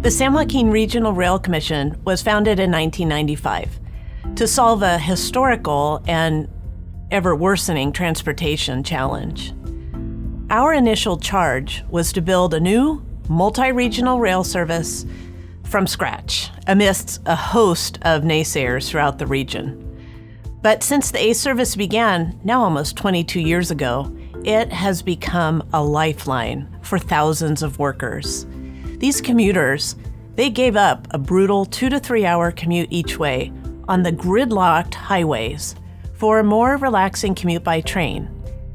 The San Joaquin Regional Rail Commission was founded in 1995 to solve a historical and ever-worsening transportation challenge. Our initial charge was to build a new multi-regional rail service from scratch, amidst a host of naysayers throughout the region. But since the ACE service began, now almost 22 years ago, it has become a lifeline for thousands of workers. These commuters, they gave up a brutal 2 to 3 hour commute each way on the gridlocked highways for a more relaxing commute by train.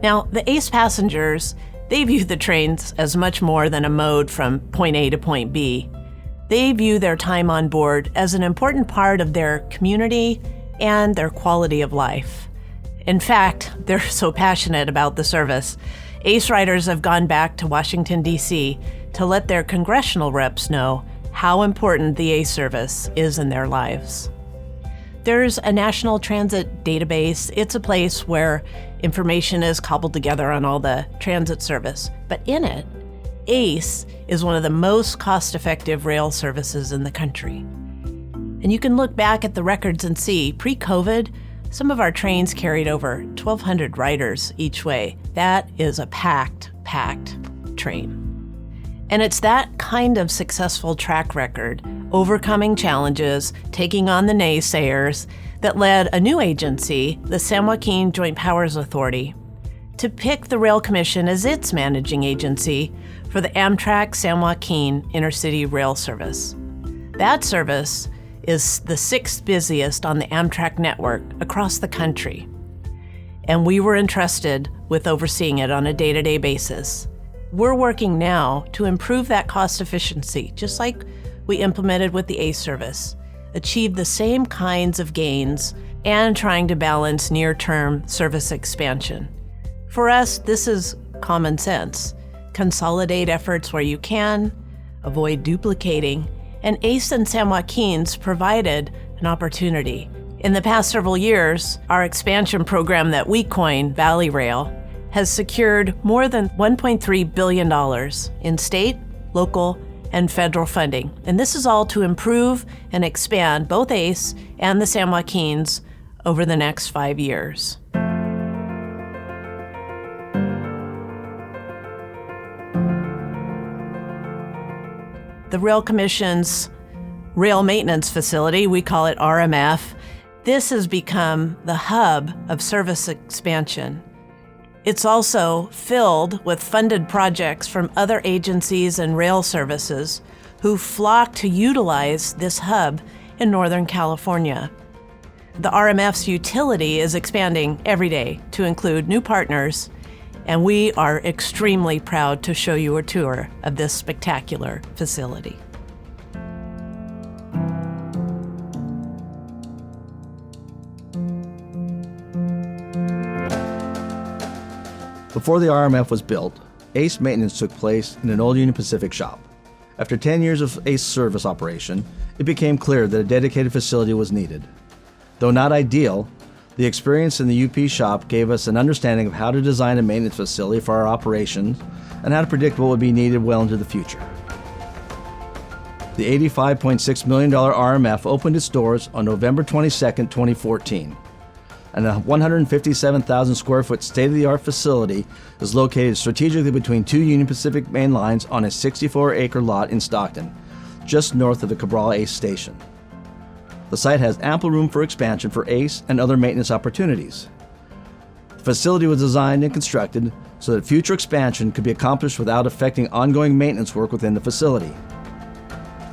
Now, the ACE passengers, they view the trains as much more than a mode from point A to point B. They view their time on board as an important part of their community and their quality of life. In fact, they're so passionate about the service, ACE riders have gone back to Washington, D.C. to let their congressional reps know how important the ACE service is in their lives. There's a national transit database. It's a place where information is cobbled together on all the transit service. But in it, ACE is one of the most cost-effective rail services in the country. And you can look back at the records and see, pre-COVID, some of our trains carried over 1,200 riders each way. That is a packed train. And it's that kind of successful track record, overcoming challenges, taking on the naysayers, that led a new agency, the San Joaquin Joint Powers Authority, to pick the Rail Commission as its managing agency for the Amtrak San Joaquin Intercity Rail Service. That service is the 6th busiest on the Amtrak network across the country. And we were entrusted with overseeing it on a day-to-day basis. We're working now to improve that cost efficiency, just like we implemented with the ACE service, achieve the same kinds of gains, and trying to balance near-term service expansion. For us, this is common sense. Consolidate efforts where you can, avoid duplicating, and ACE and San Joaquin's provided an opportunity. In the past several years, our expansion program that we coined Valley Rail has secured more than $1.3 billion in state, local, and federal funding. And this is all to improve and expand both ACE and the San Joaquins over the next 5 years. The Rail Commission's Rail Maintenance Facility, we call it RMF, this has become the hub of service expansion. It's also filled with funded projects from other agencies and rail services who flock to utilize this hub in Northern California. The RMF's utility is expanding every day to include new partners, and we are extremely proud to show you a tour of this spectacular facility. Before the RMF was built, ACE maintenance took place in an old Union Pacific shop. After 10 years of ACE service operation, it became clear that a dedicated facility was needed. Though not ideal, the experience in the UP shop gave us an understanding of how to design a maintenance facility for our operations and how to predict what would be needed well into the future. The $85.6 million RMF opened its doors on November 22, 2014. And a 157,000 square foot state-of-the-art facility is located strategically between two Union Pacific main lines on a 64-acre lot in Stockton, just north of the Cabral ACE station. The site has ample room for expansion for ACE and other maintenance opportunities. The facility was designed and constructed so that future expansion could be accomplished without affecting ongoing maintenance work within the facility.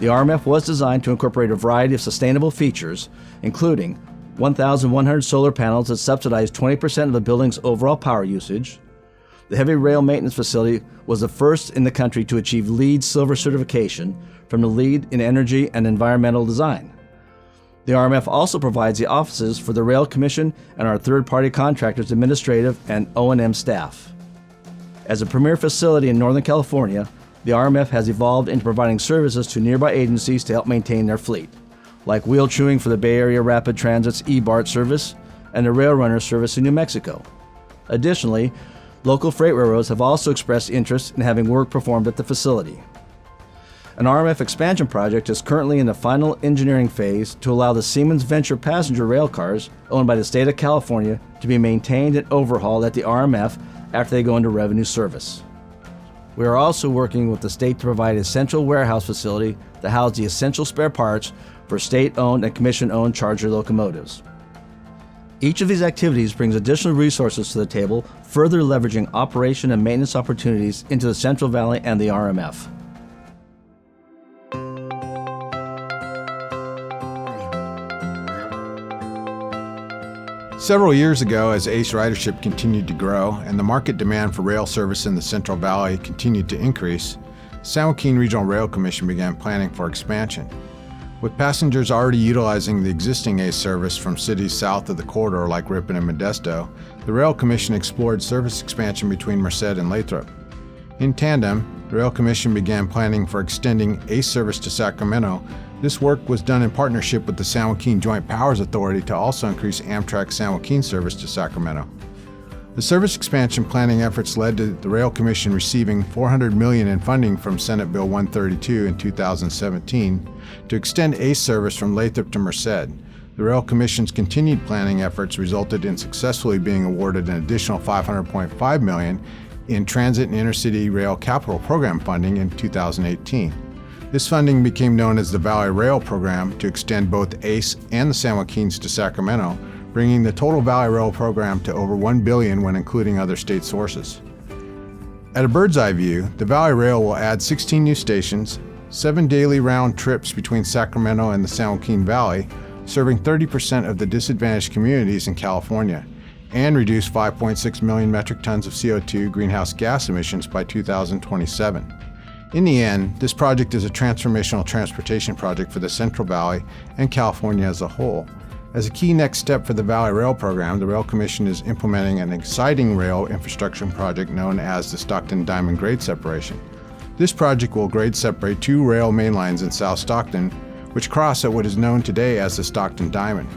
The RMF was designed to incorporate a variety of sustainable features, including 1,100 solar panels that subsidize 20% of the building's overall power usage. The heavy rail maintenance facility was the first in the country to achieve LEED Silver certification from the LEED in Energy and Environmental Design. The RMF also provides the offices for the Rail Commission and our third-party contractors' administrative and O&M staff. As a premier facility in Northern California, the RMF has evolved into providing services to nearby agencies to help maintain their fleet, like wheel chewing for the Bay Area Rapid Transit's eBART service and the Rail Runner service in New Mexico. Additionally, local freight railroads have also expressed interest in having work performed at the facility. An RMF expansion project is currently in the final engineering phase to allow the Siemens Venture passenger rail cars, owned by the state of California, to be maintained and overhauled at the RMF after they go into revenue service. We are also working with the state to provide a central warehouse facility to house the essential spare parts for state-owned and commission-owned charger locomotives. Each of these activities brings additional resources to the table, further leveraging operation and maintenance opportunities into the Central Valley and the RMF. Several years ago, as ACE ridership continued to grow and the market demand for rail service in the Central Valley continued to increase, San Joaquin Regional Rail Commission began planning for expansion. With passengers already utilizing the existing ACE service from cities south of the corridor like Ripon and Modesto, the Rail Commission explored service expansion between Merced and Lathrop. In tandem, the Rail Commission began planning for extending ACE service to Sacramento. This work was done in partnership with the San Joaquin Joint Powers Authority to also increase Amtrak San Joaquin service to Sacramento. The service expansion planning efforts led to the Rail Commission receiving $400 million in funding from Senate Bill 132 in 2017 to extend ACE service from Lathrop to Merced. The Rail Commission's continued planning efforts resulted in successfully being awarded an additional $500.5 million in Transit and Intercity Rail Capital Program funding in 2018. This funding became known as the Valley Rail Program to extend both ACE and the San Joaquins to Sacramento, bringing the total Valley Rail program to over $1 billion when including other state sources. At a bird's eye view, the Valley Rail will add 16 new stations, 7 daily round trips between Sacramento and the San Joaquin Valley, serving 30% of the disadvantaged communities in California, and reduce 5.6 million metric tons of CO2 greenhouse gas emissions by 2027. In the end, this project is a transformational transportation project for the Central Valley and California as a whole. As a key next step for the Valley Rail program, the Rail Commission is implementing an exciting rail infrastructure project known as the Stockton Diamond Grade Separation. This project will grade separate 2 rail main lines in South Stockton, which cross at what is known today as the Stockton Diamond.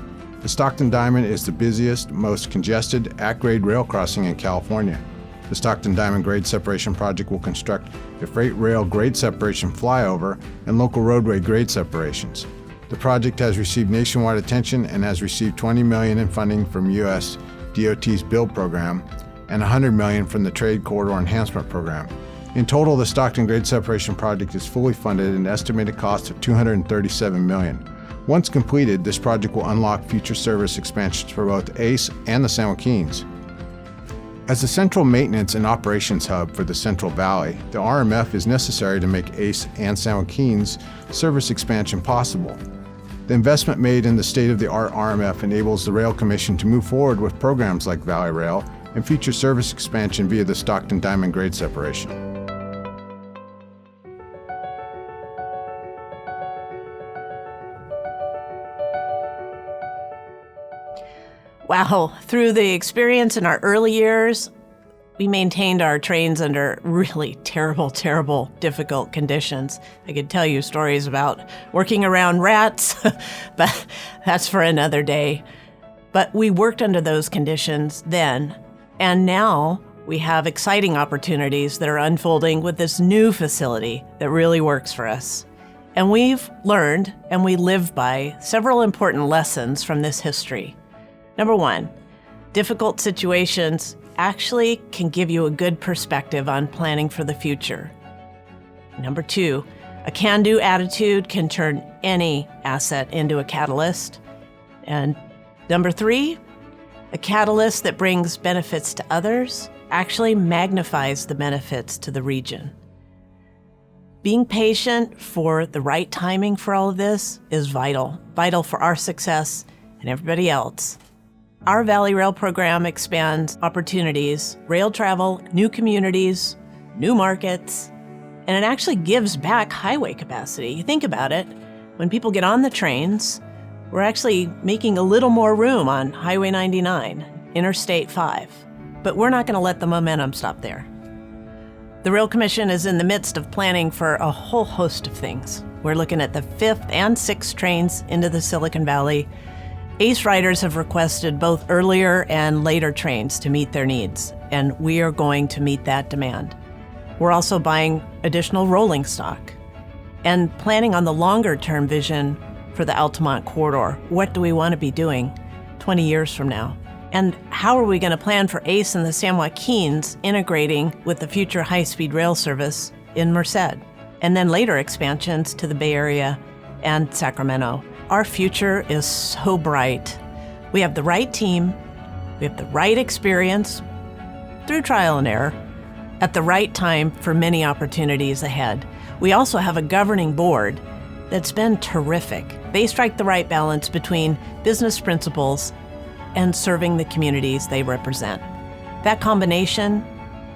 The Stockton Diamond is the busiest, most congested at-grade rail crossing in California. The Stockton Diamond Grade Separation Project will construct a freight rail grade separation flyover and local roadway grade separations. The project has received nationwide attention and has received $20 million in funding from U.S. DOT's BUILD program and $100 million from the Trade Corridor Enhancement Program. In total, the Stockton Grade Separation Project is fully funded at an estimated cost of $237 million. Once completed, this project will unlock future service expansions for both ACE and the San Joaquins. As the central maintenance and operations hub for the Central Valley, the RMF is necessary to make ACE and San Joaquin's service expansion possible. The investment made in the state-of-the-art RMF enables the Rail Commission to move forward with programs like Valley Rail and future service expansion via the Stockton Diamond Grade Separation. Wow, through the experience in our early years, we maintained our trains under really terrible, difficult conditions. I could tell you stories about working around rats, but that's for another day. But we worked under those conditions then, and now we have exciting opportunities that are unfolding with this new facility that really works for us. And we've learned, and we live by, several important lessons from this history. Number 1, difficult situations actually can give you a good perspective on planning for the future. Number 2, a can-do attitude can turn any asset into a catalyst. And number 3, a catalyst that brings benefits to others actually magnifies the benefits to the region. Being patient for the right timing for all of this is vital for our success and everybody else. Our Valley Rail program expands opportunities, rail travel, new communities, new markets, and it actually gives back highway capacity. You think about it, when people get on the trains, we're actually making a little more room on Highway 99, Interstate 5. But we're not going to let the momentum stop there. The Rail Commission is in the midst of planning for a whole host of things. We're looking at the 5th and 6th trains into the Silicon Valley. ACE riders have requested both earlier and later trains to meet their needs, and we are going to meet that demand. We're also buying additional rolling stock. and planning on the longer-term vision for the Altamont corridor. What do we want to be doing 20 years from now? And how are we going to plan for ACE and the San Joaquins integrating with the future high-speed rail service in Merced? And then later expansions to the Bay Area and Sacramento. Our future is so bright. We have the right team, we have the right experience through trial and error at the right time for many opportunities ahead. We also have a governing board that's been terrific. They strike the right balance between business principles and serving the communities they represent. That combination,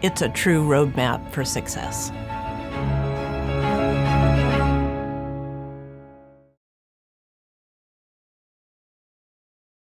it's a true roadmap for success.